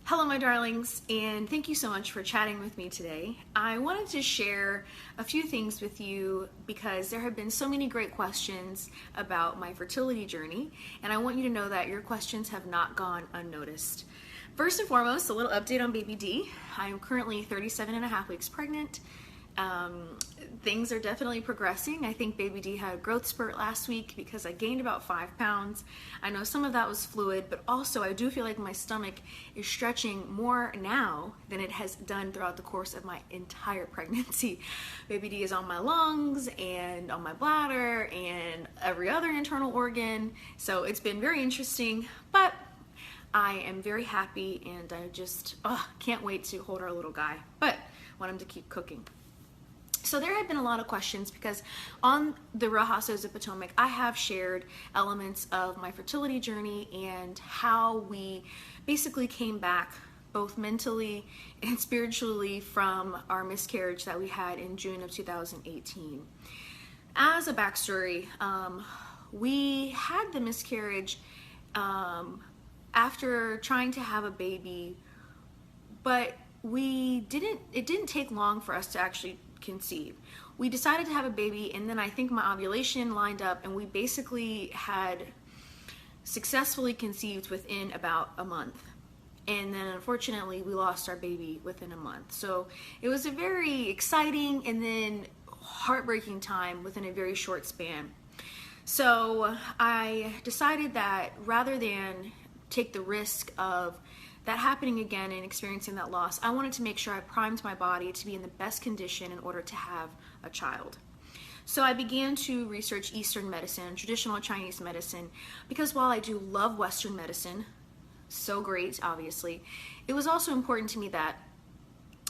Hello, my darlings, and thank you so much for chatting with me today. I wanted to share a few things with you because there have been so many great questions about my fertility journey, and I want you to know that your questions have not gone unnoticed. First and foremost, a little update on baby D. I am currently 37 and a half weeks pregnant. Things are definitely progressing. I think baby D had a growth spurt last week because I gained about 5 pounds. I know some of that was fluid, but also I do feel like my stomach is stretching more now than it has done throughout the course of my entire pregnancy. Baby D is on my lungs and on my bladder and every other internal organ. So it's been very interesting, but I am very happy and I just can't wait to hold our little guy, but want him to keep cooking. So there have been a lot of questions because on the Real Housewives of Potomac, I have shared elements of my fertility journey and how we basically came back both mentally and spiritually from our miscarriage that we had in June of 2018. As a backstory, we had the miscarriage after trying to have a baby, but it didn't take long for us to actually conceive. We decided to have a baby, and then I think my ovulation lined up, and we basically had successfully conceived within about a month. And then unfortunately we lost our baby within a month. So it was a very exciting and then heartbreaking time within a very short span. So I decided that rather than take the risk of that happening again and experiencing that loss, I wanted to make sure I primed my body to be in the best condition in order to have a child. So I began to research Eastern medicine, traditional Chinese medicine, because while I do love Western medicine, so great, obviously, it was also important to me that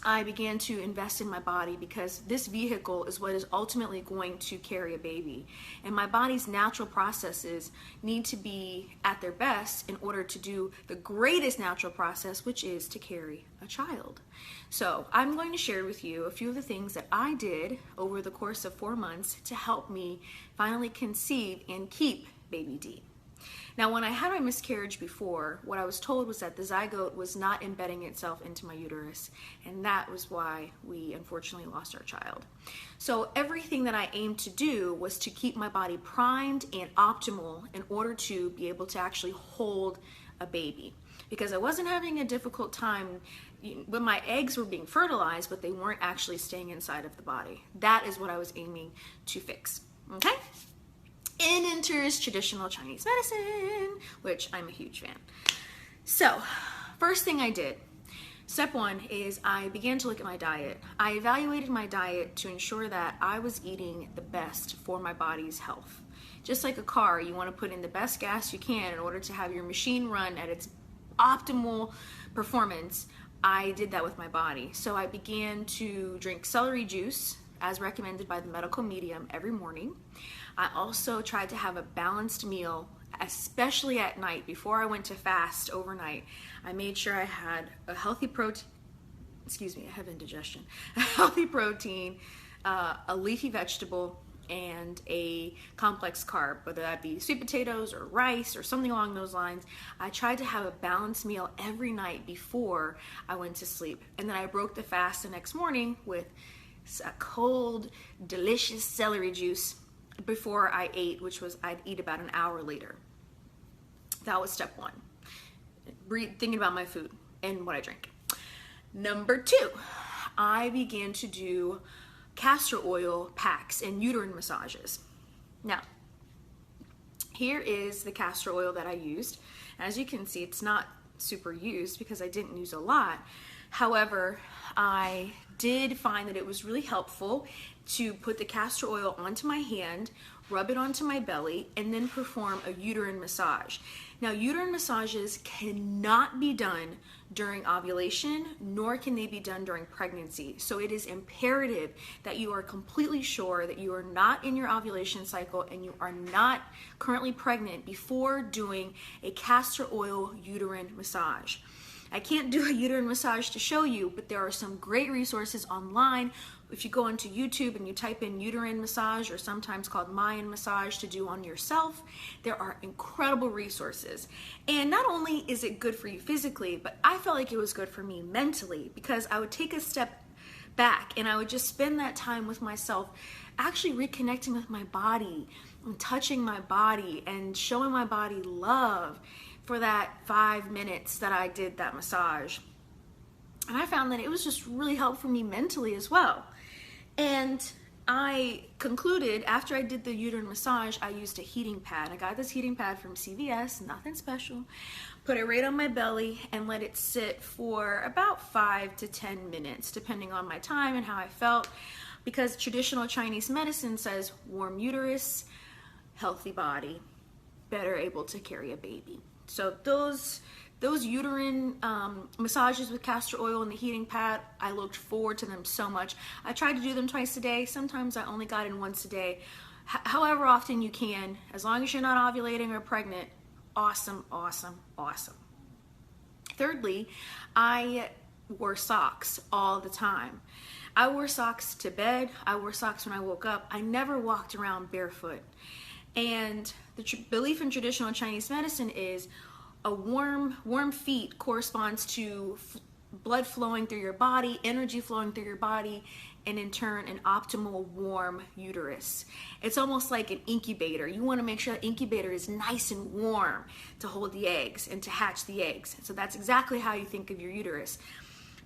I began to invest in my body because this vehicle is what is ultimately going to carry a baby. And my body's natural processes need to be at their best in order to do the greatest natural process, which is to carry a child. So I'm going to share with you a few of the things that I did over the course of 4 months to help me finally conceive and keep baby D. Now, when I had my miscarriage before, what I was told was that the zygote was not embedding itself into my uterus, and that was why we unfortunately lost our child. So everything that I aimed to do was to keep my body primed and optimal in order to be able to actually hold a baby. Because I wasn't having a difficult time when my eggs were being fertilized, but they weren't actually staying inside of the body. That is what I was aiming to fix, okay? In enters traditional Chinese medicine, which I'm a huge fan. So, first thing I did, step one is I began to look at my diet. I evaluated my diet to ensure that I was eating the best for my body's health. Just like a car, you want to put in the best gas you can in order to have your machine run at its optimal performance. I did that with my body. So I began to drink celery juice as recommended by the medical medium every morning. I also tried to have a balanced meal, especially at night. Before I went to fast overnight, I made sure I had a healthy protein, I have indigestion, a healthy protein, a leafy vegetable, and a complex carb, whether that be sweet potatoes or rice or something along those lines. I tried to have a balanced meal every night before I went to sleep. And then I broke the fast the next morning with a cold, delicious celery juice before I ate, which was I'd eat about an hour later. That was step one, thinking about my food and what I drink. Number two, I began to do castor oil packs and uterine massages. Now, here is the castor oil that I used. As you can see, it's not super used because I didn't use a lot. However, I did find that it was really helpful to put the castor oil onto my hand, rub it onto my belly, and then perform a uterine massage. Now, uterine massages cannot be done during ovulation, nor can they be done during pregnancy. So it is imperative that you are completely sure that you are not in your ovulation cycle and you are not currently pregnant before doing a castor oil uterine massage. I can't do a uterine massage to show you, but there are some great resources online. If you go into YouTube and you type in uterine massage, or sometimes called Mayan massage, to do on yourself, there are incredible resources. And not only is it good for you physically, but I felt like it was good for me mentally, because I would take a step back and I would just spend that time with myself, actually reconnecting with my body and touching my body and showing my body love for that 5 minutes that I did that massage. And I found that it was just really helpful for me mentally as well. And I concluded, after I did the uterine massage, I used a heating pad. I got this heating pad from CVS, nothing special. Put it right on my belly and let it sit for about 5 to 10 minutes, depending on my time and how I felt. Because traditional Chinese medicine says warm uterus, healthy body, better able to carry a baby. So those uterine massages with castor oil and the heating pad, I looked forward to them so much. I tried to do them twice a day. Sometimes I only got in once a day. However often you can, as long as you're not ovulating or pregnant, awesome, awesome, awesome. Thirdly, I wore socks all the time. I wore socks to bed. I wore socks when I woke up. I never walked around barefoot. And the belief in traditional Chinese medicine is a warm feet corresponds to blood flowing through your body, energy flowing through your body, and in turn an optimal warm uterus. It's almost like an incubator. You want to make sure the incubator is nice and warm to hold the eggs and to hatch the eggs. So that's exactly how you think of your uterus.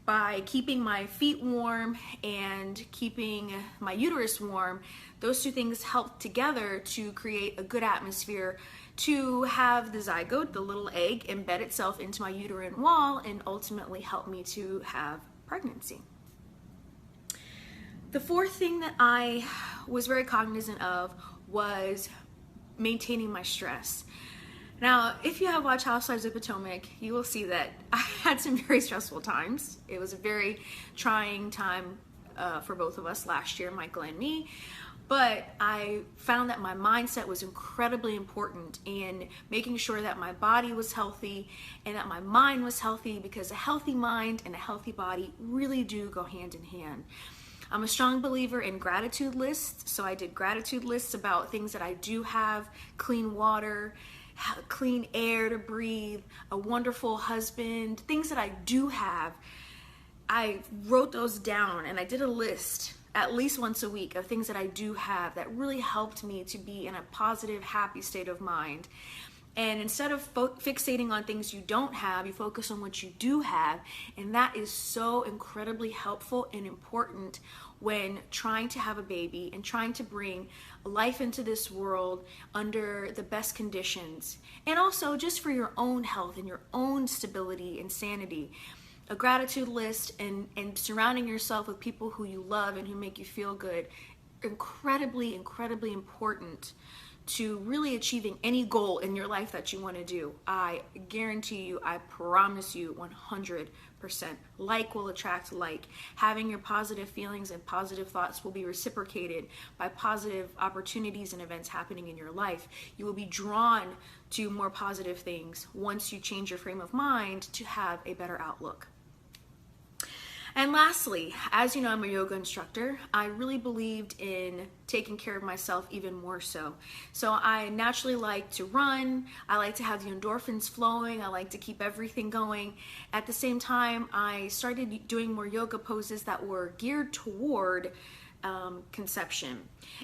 By keeping my feet warm and keeping my uterus warm, those two things help together to create a good atmosphere to have the zygote, the little egg, embed itself into my uterine wall and ultimately help me to have pregnancy. The fourth thing that I was very cognizant of was maintaining my stress. Now, if you have watched Housewives of Potomac, you will see that I had some very stressful times. It was a very trying time for both of us last year, Michael and me. But I found that my mindset was incredibly important in making sure that my body was healthy and that my mind was healthy, because a healthy mind and a healthy body really do go hand in hand. I'm a strong believer in gratitude lists, so I did gratitude lists about things that I do have: clean water, clean air to breathe, a wonderful husband, things that I do have. I wrote those down and I did a list at least once a week of things that I do have that really helped me to be in a positive, happy state of mind. And instead of fixating on things you don't have, you focus on what you do have. And that is so incredibly helpful and important when trying to have a baby and trying to bring life into this world under the best conditions. And also just for your own health and your own stability and sanity. A gratitude list and surrounding yourself with people who you love and who make you feel good, incredibly, incredibly important to really achieving any goal in your life that you want to do. I guarantee you, I promise you 100%. Like will attract like. Having your positive feelings and positive thoughts will be reciprocated by positive opportunities and events happening in your life. You will be drawn to more positive things once you change your frame of mind to have a better outlook. And lastly, as you know, I'm a yoga instructor. I really believed in taking care of myself even more so. So I naturally like to run. I like to have the endorphins flowing. I like to keep everything going. At the same time, I started doing more yoga poses that were geared toward conception.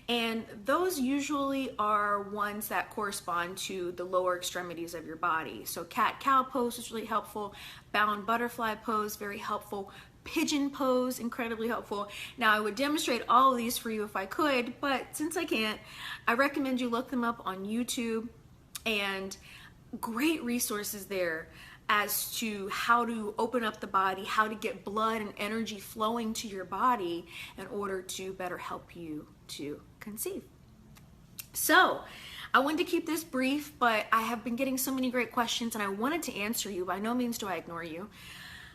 And those usually are ones that correspond to the lower extremities of your body. So cat-cow pose is really helpful. Bound butterfly pose, very helpful. Pigeon pose, incredibly helpful. Now I would demonstrate all of these for you if I could, but since I can't, I recommend you look them up on YouTube, and great resources there as to how to open up the body, how to get blood and energy flowing to your body in order to better help you to conceive. So I wanted to keep this brief, but I have been getting so many great questions and I wanted to answer you. By no means do I ignore you.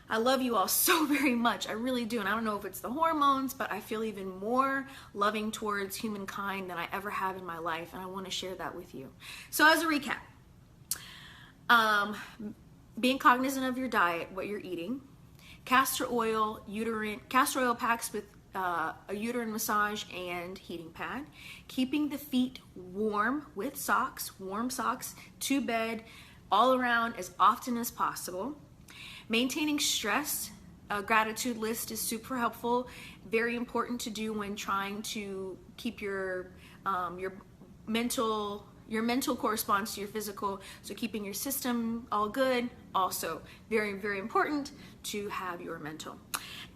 I love you all so very much. I really do. And I don't know if it's the hormones, but I feel even more loving towards humankind than I ever have in my life. And I want to share that with you. So as a recap, being cognizant of your diet, what you're eating, castor oil packs with a uterine massage and heating pad, keeping the feet warm with socks, warm socks to bed all around as often as possible, maintaining stress. A gratitude list is super helpful, very important to do when trying to keep your mental corresponds to your physical, so keeping your system all good, also very, very important to have your mental.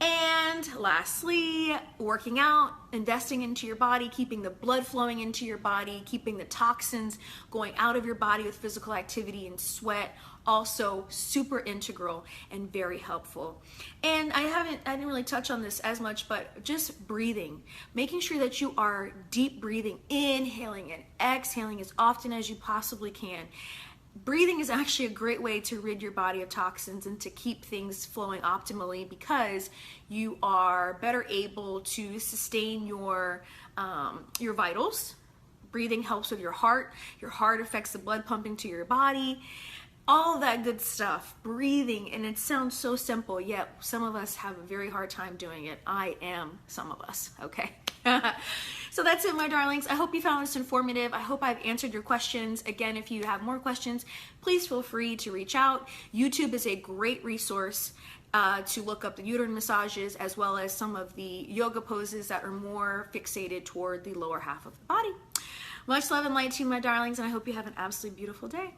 And lastly, working out, investing into your body, keeping the blood flowing into your body, keeping the toxins going out of your body with physical activity and sweat, also super integral and very helpful. And I didn't really touch on this as much, but just breathing, making sure that you are deep breathing, inhaling and exhaling as often as you possibly can. Breathing is actually a great way to rid your body of toxins and to keep things flowing optimally, because you are better able to sustain your vitals. Breathing helps with your heart. Your heart affects the blood pumping to your body. All of that good stuff, breathing, and it sounds so simple, yet some of us have a very hard time doing it. I am some of us, okay? So that's it, my darlings. I hope you found this informative. I hope I've answered your questions. Again, if you have more questions, please feel free to reach out. YouTube is a great resource to look up the uterine massages, as well as some of the yoga poses that are more fixated toward the lower half of the body. Much love and light to you, my darlings, and I hope you have an absolutely beautiful day.